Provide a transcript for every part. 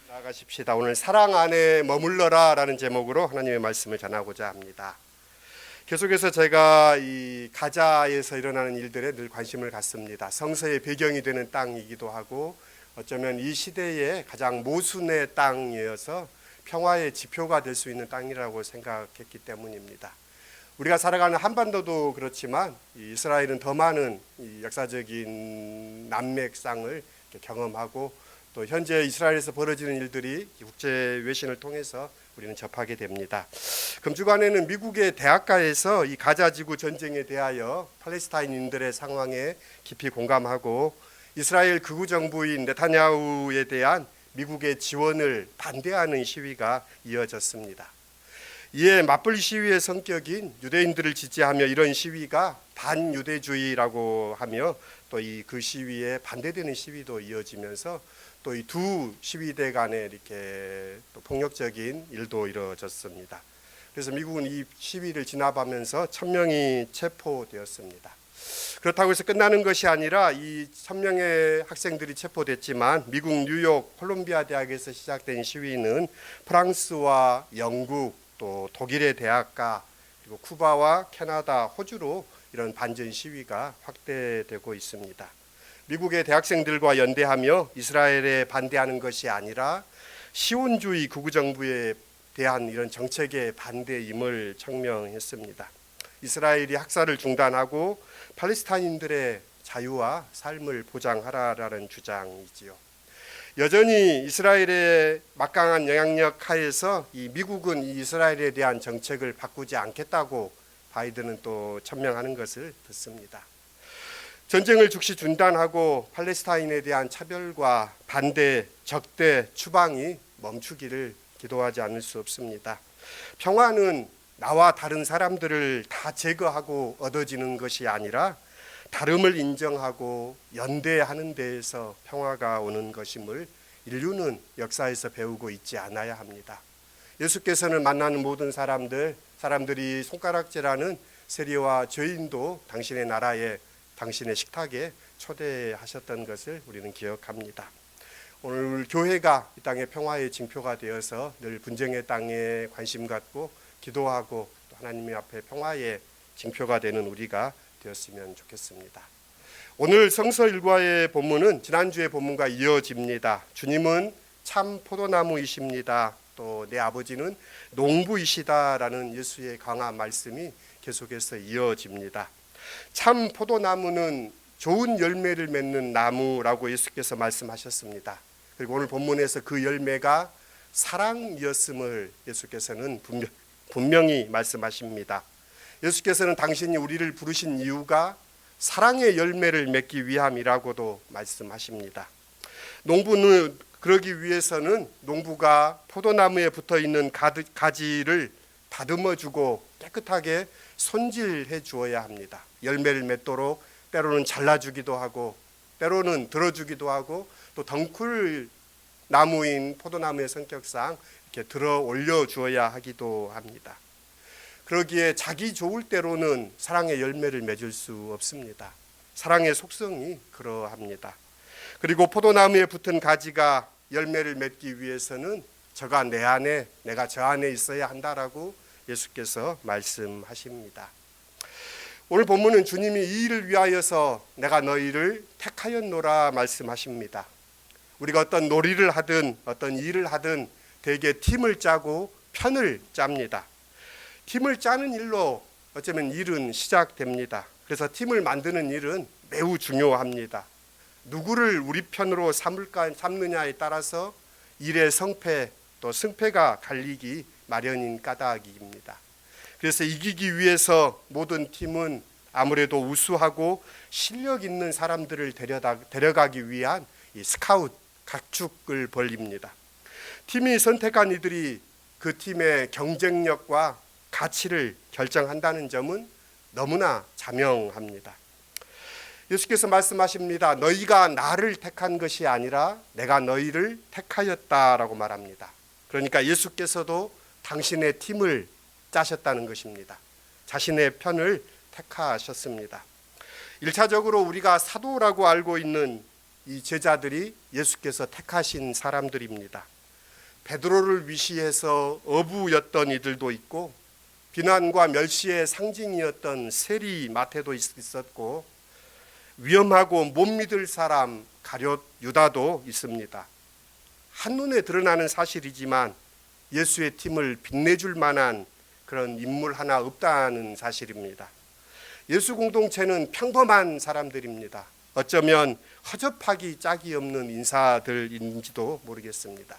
나아가십시다. 오늘 사랑 안에 머물러라 라는 제목으로 하나님의 말씀을 전하고자 합니다. 계속해서 제가 이 가자에서 일어나는 일들에 늘 관심을 갖습니다. 성서의 배경이 되는 땅이기도 하고 어쩌면 이 시대의 가장 모순의 땅이어서 평화의 지표가 될 수 있는 땅이라고 생각했기 때문입니다. 우리가 살아가는 한반도도 그렇지만 이스라엘은 더 많은 이 역사적인 난맥상을 경험하고 또 현재 이스라엘에서 벌어지는 일들이 국제 외신을 통해서 우리는 접하게 됩니다. 금주간에는 미국의 대학가에서 이 가자 지구 전쟁에 대하여 팔레스타인인들의 상황에 깊이 공감하고 이스라엘 극우 정부인 네타냐후에 대한 미국의 지원을 반대하는 시위가 이어졌습니다. 이에 맞불 시위의 성격인 유대인들을 지지하며 이런 시위가 반유대주의라고 하며 또 그 시위에 반대되는 시위도 이어지면서 또 이 두 시위대 간에 이렇게 또 폭력적인 일도 이루어졌습니다. 그래서 미국은 이 시위를 진압하면서 1000명이 체포되었습니다. 그렇다고 해서 끝나는 것이 아니라 이 1000명의 학생들이 체포됐지만 미국 뉴욕 콜롬비아 대학에서 시작된 시위는 프랑스와 영국 또 독일의 대학가 그리고 쿠바와 캐나다, 호주로 이런 반전 시위가 확대되고 있습니다. 미국의 대학생들과 연대하며 이스라엘에 반대하는 것이 아니라 시온주의 극우 정부에 대한 이런 정책의 반대임을 청명했습니다. 이스라엘이 학살을 중단하고 팔레스타인들의 자유와 삶을 보장하라라는 주장이지요. 여전히 이스라엘의 막강한 영향력 하에서 이 미국은 이 이스라엘에 대한 정책을 바꾸지 않겠다고 바이든은 또 천명하는 것을 듣습니다. 전쟁을 즉시 중단하고 팔레스타인에 대한 차별과 반대, 적대, 추방이 멈추기를 기도하지 않을 수 없습니다. 평화는 나와 다른 사람들을 다 제거하고 얻어지는 것이 아니라 다름을 인정하고 연대하는 데에서 평화가 오는 것임을 인류는 역사에서 배우고 있지 않아야 합니다. 예수께서는 만나는 모든 사람들이 손가락질하는 세리와 죄인도 당신의 나라에 당신의 식탁에 초대하셨던 것을 우리는 기억합니다. 오늘 교회가 이 땅의 평화의 징표가 되어서 늘 분쟁의 땅에 관심 갖고 기도하고 또 하나님의 앞에 평화의 징표가 되는 우리가 되었으면 좋겠습니다. 오늘 성서 일과의 본문은 지난주의 본문과 이어집니다. 주님은 참 포도나무이십니다. 또 내 아버지는 농부이시다라는 예수의 강한 말씀이 계속해서 이어집니다. 참 포도나무는 좋은 열매를 맺는 나무라고 예수께서 말씀하셨습니다. 그리고 오늘 본문에서 그 열매가 사랑이었음을 예수께서는 분명히 말씀하십니다. 예수께서는 당신이 우리를 부르신 이유가 사랑의 열매를 맺기 위함이라고도 말씀하십니다. 농부는 그러기 위해서는 농부가 포도나무에 붙어있는 가지를 다듬어주고 깨끗하게 손질해 주어야 합니다. 열매를 맺도록 때로는 잘라주기도 하고 때로는 들어주기도 하고 또 덩쿨 나무인 포도나무의 성격상 이렇게 들어 올려 주어야 하기도 합니다. 그러기에 자기 좋을 때로는 사랑의 열매를 맺을 수 없습니다. 사랑의 속성이 그러합니다. 그리고 포도나무에 붙은 가지가 열매를 맺기 위해서는 저가 내 안에 내가 저 안에 있어야 한다라고 예수께서 말씀하십니다. 오늘 본문은 주님이 이 일을 위하여서 내가 너희를 택하였노라 말씀하십니다. 우리가 어떤 놀이를 하든 어떤 일을 하든 대개 팀을 짜고 편을 짭니다. 팀을 짜는 일로 어쩌면 일은 시작됩니다. 그래서 팀을 만드는 일은 매우 중요합니다. 누구를 우리 편으로 삼느냐에 따라서 일의 성패 또 승패가 갈리기 마련인 까닭입니다. 그래서 이기기 위해서 모든 팀은 아무래도 우수하고 실력 있는 사람들을 데려가기 위한 이 스카웃 각축을 벌입니다. 팀이 선택한 이들이 그 팀의 경쟁력과 가치를 결정한다는 점은 너무나 자명합니다. 예수께서 말씀하십니다. 너희가 나를 택한 것이 아니라 내가 너희를 택하였다라고 말합니다. 그러니까 예수께서도 당신의 팀을 짜셨다는 것입니다. 자신의 편을 택하셨습니다. 1차적으로 우리가 사도라고 알고 있는 이 제자들이 예수께서 택하신 사람들입니다. 베드로를 위시해서 어부였던 이들도 있고 비난과 멸시의 상징이었던 세리 마태도 있었고 위험하고 못 믿을 사람 가룟 유다도 있습니다. 한눈에 드러나는 사실이지만 예수의 팀을 빛내줄 만한 그런 인물 하나 없다는 사실입니다. 예수 공동체는 평범한 사람들입니다. 어쩌면 허접하기 짝이 없는 인사들인지도 모르겠습니다.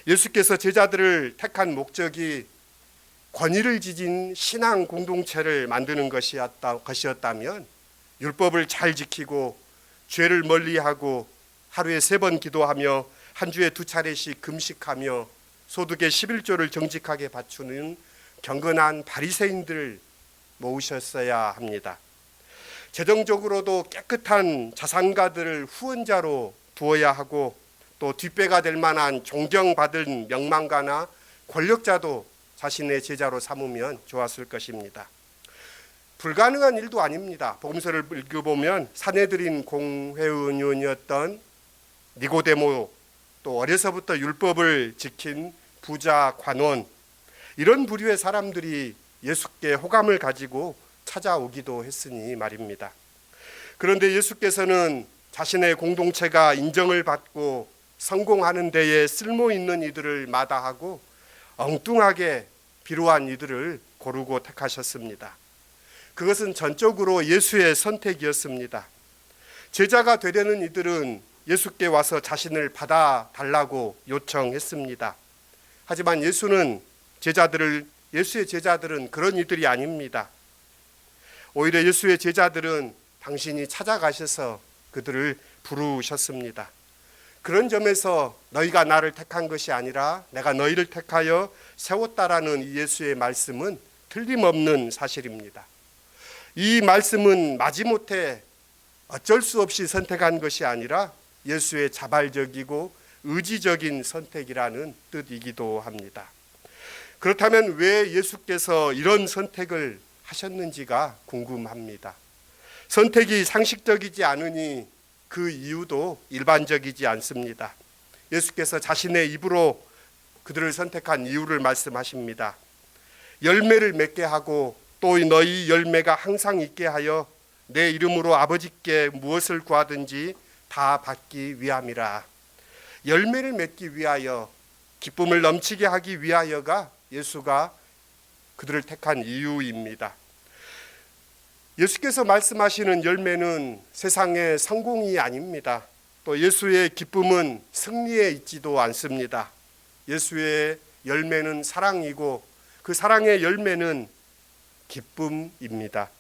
예수께서 제자들을 택한 목적이 권위를 지닌 신앙 공동체를 만드는 것이었다면 율법을 잘 지키고 죄를 멀리하고 하루에 3번 기도하며 한 주에 2차례씩 금식하며 소득의 11조를 정직하게 바치는 경건한 바리새인들을 모으셨어야 합니다. 재정적으로도 깨끗한 자산가들을 후원자로 두어야 하고 또 뒷배가 될 만한 존경받은 명망가나 권력자도 자신의 제자로 삼으면 좋았을 것입니다. 불가능한 일도 아닙니다. 복음서를 읽어보면 사내들인 공회의원이었던 니고데모, 또 어려서부터 율법을 지킨 부자 관원, 이런 부류의 사람들이 예수께 호감을 가지고 찾아오기도 했으니 말입니다. 그런데 예수께서는 자신의 공동체가 인정을 받고 성공하는 데에 쓸모 있는 이들을 마다하고 엉뚱하게 비루한 이들을 고르고 택하셨습니다. 그것은 전적으로 예수의 선택이었습니다. 제자가 되려는 이들은 예수께 와서 자신을 받아달라고 요청했습니다. 하지만 예수의 제자들은 그런 이들이 아닙니다. 오히려 예수의 제자들은 당신이 찾아가셔서 그들을 부르셨습니다. 그런 점에서 너희가 나를 택한 것이 아니라 내가 너희를 택하여 세웠다라는 이 예수의 말씀은 틀림없는 사실입니다. 이 말씀은 마지못해 어쩔 수 없이 선택한 것이 아니라 예수의 자발적이고 의지적인 선택이라는 뜻이기도 합니다. 그렇다면 왜 예수께서 이런 선택을 하셨는지가 궁금합니다. 선택이 상식적이지 않으니 그 이유도 일반적이지 않습니다. 예수께서 자신의 입으로 그들을 선택한 이유를 말씀하십니다. 열매를 맺게 하고 또 너희 열매가 항상 있게 하여 내 이름으로 아버지께 무엇을 구하든지 다 받기 위함이라. 열매를 맺기 위하여, 기쁨을 넘치게 하기 위하여가 예수가 그들을 택한 이유입니다. 예수께서 말씀하시는 열매는 세상의 성공이 아닙니다. 또 예수의 기쁨은 승리에 있지도 않습니다. 예수의 열매는 사랑이고 그 사랑의 열매는 기쁨입니다.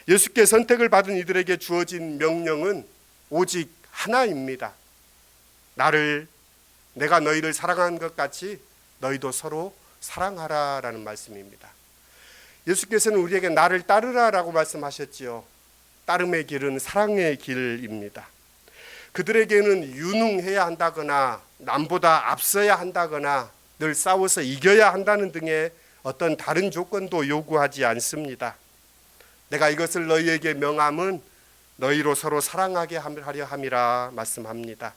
예수께 선택을 받은 이들에게 주어진 명령은 오직 하나입니다. 내가 너희를 사랑한 것 같이 너희도 서로 사랑하라라는 말씀입니다. 예수께서는 우리에게 나를 따르라라고 말씀하셨지요. 따름의 길은 사랑의 길입니다. 그들에게는 유능해야 한다거나 남보다 앞서야 한다거나 늘 싸워서 이겨야 한다는 등의 어떤 다른 조건도 요구하지 않습니다. 내가 이것을 너희에게 명함은 너희로 서로 사랑하게 하려 함이라 말씀합니다.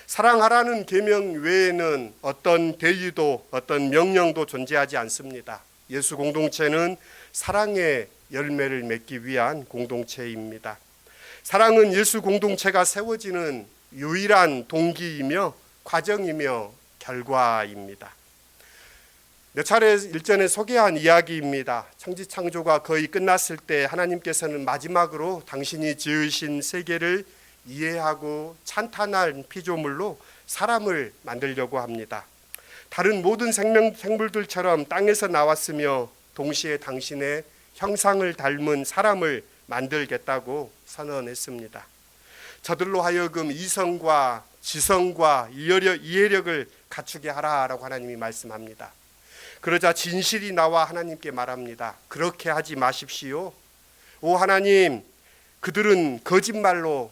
사랑하라는 계명 외에는 어떤 대의도 어떤 명령도 존재하지 않습니다. 예수 공동체는 사랑의 열매를 맺기 위한 공동체입니다. 사랑은 예수 공동체가 세워지는 유일한 동기이며 과정이며 결과입니다. 몇 차례 일전에 소개한 이야기입니다. 천지창조가 거의 끝났을 때 하나님께서는 마지막으로 당신이 지으신 세계를 이해하고 찬탄한 피조물로 사람을 만들려고 합니다. 다른 모든 생물들처럼 땅에서 나왔으며 동시에 당신의 형상을 닮은 사람을 만들겠다고 선언했습니다. 저들로 하여금 이성과 지성과 이해력을 갖추게 하라라고 하나님이 말씀합니다. 그러자 진실이 나와 하나님께 말합니다. 그렇게 하지 마십시오. 오 하나님, 그들은 거짓말로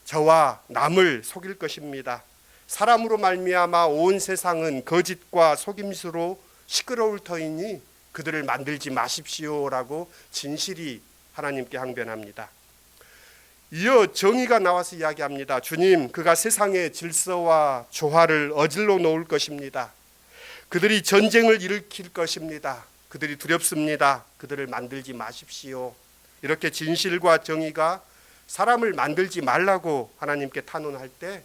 저와 남을 속일 것입니다. 사람으로 말미암아 온 세상은 거짓과 속임수로 시끄러울 터이니 그들을 만들지 마십시오라고 진실이 하나님께 항변합니다. 이어 정의가 나와서 이야기합니다. 주님, 그가 세상의 질서와 조화를 어질러 놓을 것입니다. 그들이 전쟁을 일으킬 것입니다. 그들이 두렵습니다. 그들을 만들지 마십시오. 이렇게 진실과 정의가 사람을 만들지 말라고 하나님께 탄원할 때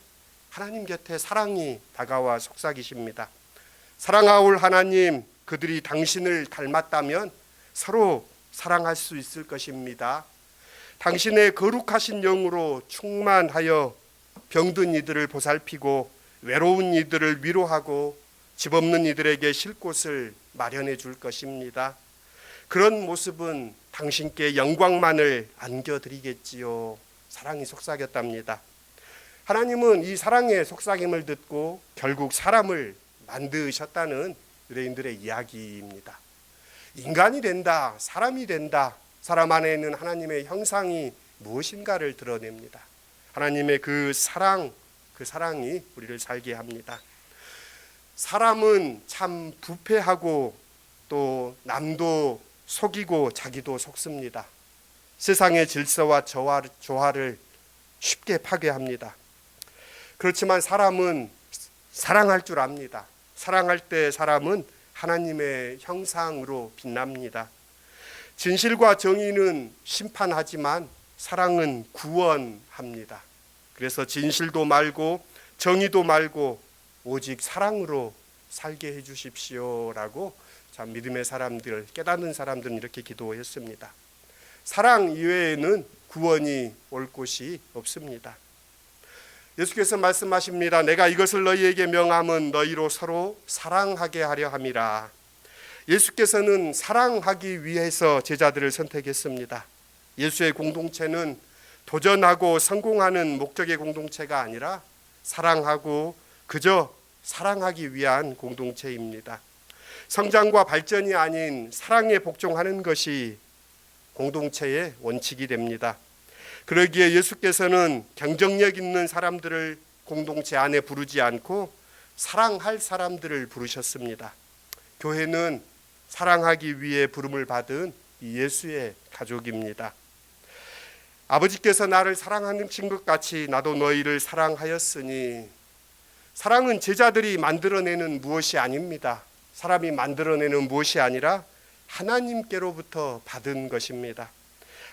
하나님 곁에 사랑이 다가와 속삭이십니다. 사랑하올 하나님, 그들이 당신을 닮았다면 서로 사랑할 수 있을 것입니다. 당신의 거룩하신 영으로 충만하여 병든 이들을 보살피고 외로운 이들을 위로하고 집 없는 이들에게 쉴 곳을 마련해 줄 것입니다. 그런 모습은 당신께 영광만을 안겨드리겠지요. 사랑이 속삭였답니다. 하나님은 이 사랑의 속삭임을 듣고 결국 사람을 만드셨다는 유대인들의 이야기입니다. 인간이 된다, 사람이 된다. 사람 안에 있는 하나님의 형상이 무엇인가를 드러냅니다. 하나님의 그 사랑이 우리를 살게 합니다. 사람은 참 부패하고 또 남도 속이고 자기도 속습니다. 세상의 질서와 조화를 쉽게 파괴합니다. 그렇지만 사람은 사랑할 줄 압니다. 사랑할 때 사람은 하나님의 형상으로 빛납니다. 진실과 정의는 심판하지만 사랑은 구원합니다. 그래서 진실도 말고 정의도 말고 오직 사랑으로 살게 해 주십시오라고 참 믿음의 사람들, 깨닫는 사람들은 이렇게 기도했습니다. 사랑 이외에는 구원이 올 곳이 없습니다. 예수께서 말씀하십니다. 내가 이것을 너희에게 명함은 너희로 서로 사랑하게 하려 함이라. 예수께서는 사랑하기 위해서 제자들을 선택했습니다. 예수의 공동체는 도전하고 성공하는 목적의 공동체가 아니라 사랑하고 그저 사랑하기 위한 공동체입니다. 성장과 발전이 아닌 사랑에 복종하는 것이 공동체의 원칙이 됩니다. 그러기에 예수께서는 경쟁력 있는 사람들을 공동체 안에 부르지 않고 사랑할 사람들을 부르셨습니다. 교회는 사랑하기 위해 부름을 받은 예수의 가족입니다. 아버지께서 나를 사랑하신 것 같이 나도 너희를 사랑하였으니, 사랑은 제자들이 만들어내는 무엇이 아닙니다. 사람이 만들어내는 무엇이 아니라 하나님께로부터 받은 것입니다.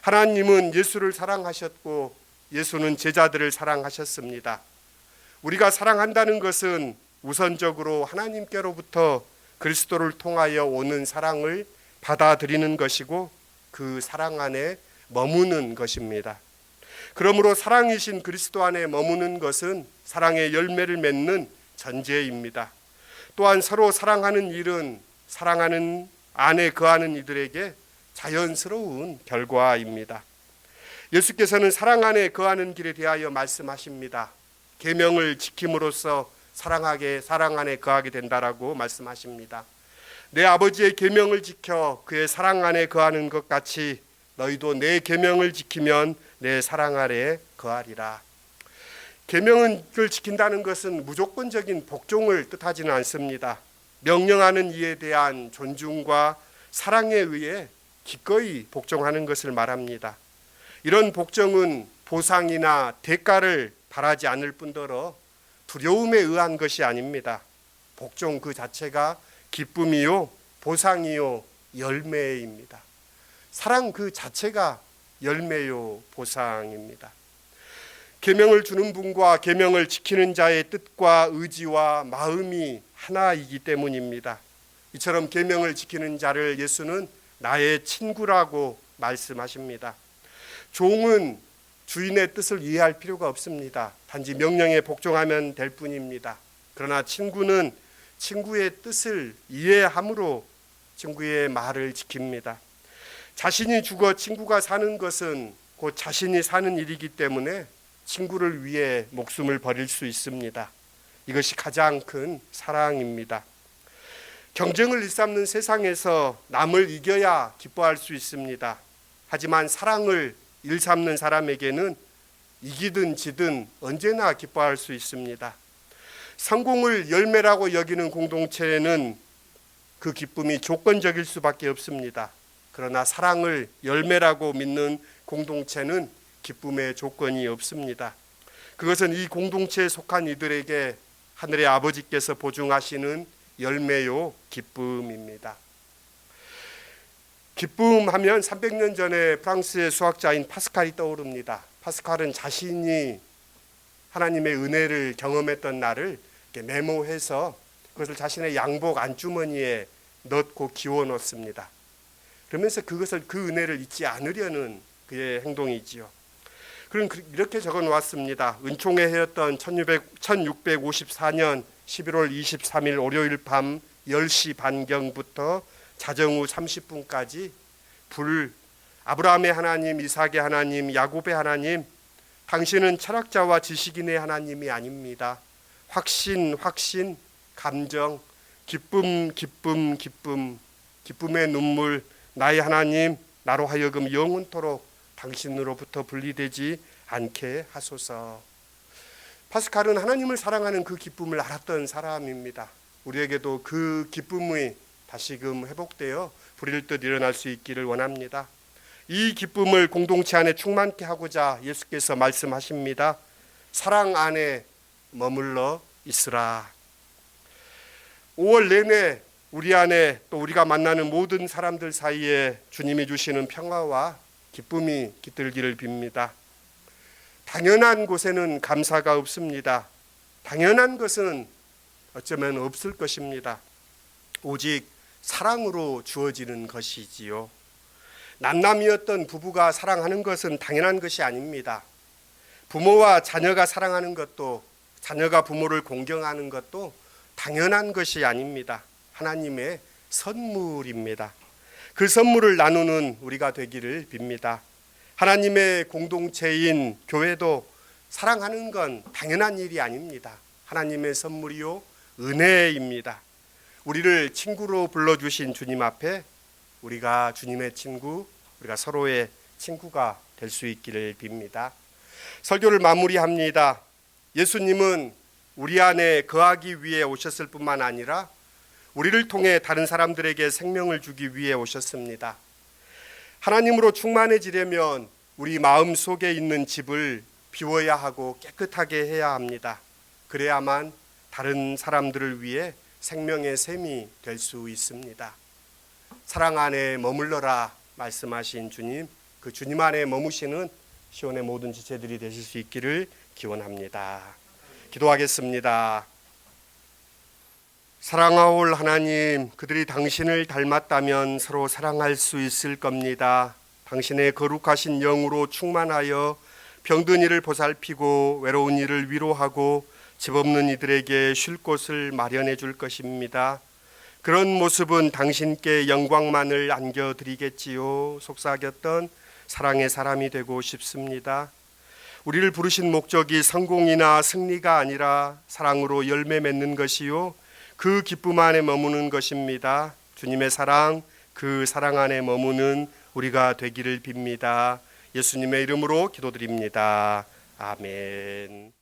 하나님은 예수를 사랑하셨고 예수는 제자들을 사랑하셨습니다. 우리가 사랑한다는 것은 우선적으로 하나님께로부터 그리스도를 통하여 오는 사랑을 받아들이는 것이고 그 사랑 안에 머무는 것입니다. 그러므로 사랑이신 그리스도 안에 머무는 것은 사랑의 열매를 맺는 전제입니다. 또한 서로 사랑하는 일은 사랑하는 안에 거하는 이들에게 자연스러운 결과입니다. 예수께서는 사랑 안에 거하는 길에 대하여 말씀하십니다. 계명을 지킴으로써 사랑 안에 거하게 된다라고 말씀하십니다. 내 아버지의 계명을 지켜 그의 사랑 안에 거하는 것 같이 너희도 내 계명을 지키면 내 사랑 안에 거하리라. 계명을 지킨다는 것은 무조건적인 복종을 뜻하지는 않습니다. 명령하는 이에 대한 존중과 사랑에 의해 기꺼이 복종하는 것을 말합니다. 이런 복종은 보상이나 대가를 바라지 않을 뿐더러 두려움에 의한 것이 아닙니다. 복종 그 자체가 기쁨이요, 보상이요, 열매입니다. 사랑 그 자체가 열매요, 보상입니다. 계명을 주는 분과 계명을 지키는 자의 뜻과 의지와 마음이 하나이기 때문입니다. 이처럼 계명을 지키는 자를 예수는 나의 친구라고 말씀하십니다. 종은 주인의 뜻을 이해할 필요가 없습니다. 단지 명령에 복종하면 될 뿐입니다. 그러나 친구는 친구의 뜻을 이해함으로 친구의 말을 지킵니다. 자신이 죽어 친구가 사는 것은 곧 자신이 사는 일이기 때문에 친구를 위해 목숨을 버릴 수 있습니다. 이것이 가장 큰 사랑입니다. 경쟁을 일삼는 세상에서 남을 이겨야 기뻐할 수 있습니다. 하지만 사랑을 일삼는 사람에게는 이기든 지든 언제나 기뻐할 수 있습니다. 성공을 열매라고 여기는 공동체에는 그 기쁨이 조건적일 수밖에 없습니다. 그러나 사랑을 열매라고 믿는 공동체는 기쁨의 조건이 없습니다. 그것은 이 공동체에 속한 이들에게 하늘의 아버지께서 보증하시는 열매요 기쁨입니다. 기쁨하면 300년 전에 프랑스의 수학자인 파스칼이 떠오릅니다. 파스칼은 자신이 하나님의 은혜를 경험했던 날을 메모해서 그것을 자신의 양복 안주머니에 넣고 기워 놓습니다. 그러면서 그것을 그 은혜를 잊지 않으려는 그의 행동이지요. 그럼 이렇게 적어 놓았습니다. 은총의 해였던 1654년 11월 23일 월요일 밤 10시 반경부터 자정 후 30분까지 아브라함의 하나님, 이삭의 하나님, 야곱의 하나님, 당신은 철학자와 지식인의 하나님이 아닙니다. 확신, 감정, 기쁨의 눈물, 나의 하나님, 나로 하여금 영원토록 당신으로부터 분리되지 않게 하소서. 파스칼은 하나님을 사랑하는 그 기쁨을 알았던 사람입니다. 우리에게도 그 기쁨이 다시금 회복되어 불일 듯 일어날 수 있기를 원합니다. 이 기쁨을 공동체 안에 충만케 하고자 예수께서 말씀하십니다. 사랑 안에 머물러 있으라. 5월 내내 우리 안에 또 우리가 만나는 모든 사람들 사이에 주님이 주시는 평화와 기쁨이 깃들기를 빕니다. 당연한 곳에는 감사가 없습니다. 당연한 것은 어쩌면 없을 것입니다. 오직 사랑으로 주어지는 것이지요. 남남이었던 부부가 사랑하는 것은 당연한 것이 아닙니다. 부모와 자녀가 사랑하는 것도, 자녀가 부모를 공경하는 것도 당연한 것이 아닙니다. 하나님의 선물입니다. 그 선물을 나누는 우리가 되기를 빕니다. 하나님의 공동체인 교회도 사랑하는 건 당연한 일이 아닙니다. 하나님의 선물이요 은혜입니다. 우리를 친구로 불러주신 주님 앞에 우리가 주님의 친구, 우리가 서로의 친구가 될 수 있기를 빕니다. 설교를 마무리합니다. 예수님은 우리 안에 거하기 위해 오셨을 뿐만 아니라 우리를 통해 다른 사람들에게 생명을 주기 위해 오셨습니다. 하나님으로 충만해지려면 우리 마음 속에 있는 집을 비워야 하고 깨끗하게 해야 합니다. 그래야만 다른 사람들을 위해 생명의 샘이 될 수 있습니다. 사랑 안에 머물러라 말씀하신 주님, 그 주님 안에 머무시는 시온의 모든 지체들이 되실 수 있기를 기원합니다. 기도하겠습니다. 사랑하올 하나님, 그들이 당신을 닮았다면 서로 사랑할 수 있을 겁니다. 당신의 거룩하신 영으로 충만하여 병든 이를 보살피고 외로운 이를 위로하고 집 없는 이들에게 쉴 곳을 마련해 줄 것입니다. 그런 모습은 당신께 영광만을 안겨드리겠지요. 속삭였던 사랑의 사람이 되고 싶습니다. 우리를 부르신 목적이 성공이나 승리가 아니라 사랑으로 열매 맺는 것이요, 그 기쁨 안에 머무는 것입니다. 주님의 사랑, 그 사랑 안에 머무는 우리가 되기를 빕니다. 예수님의 이름으로 기도드립니다. 아멘.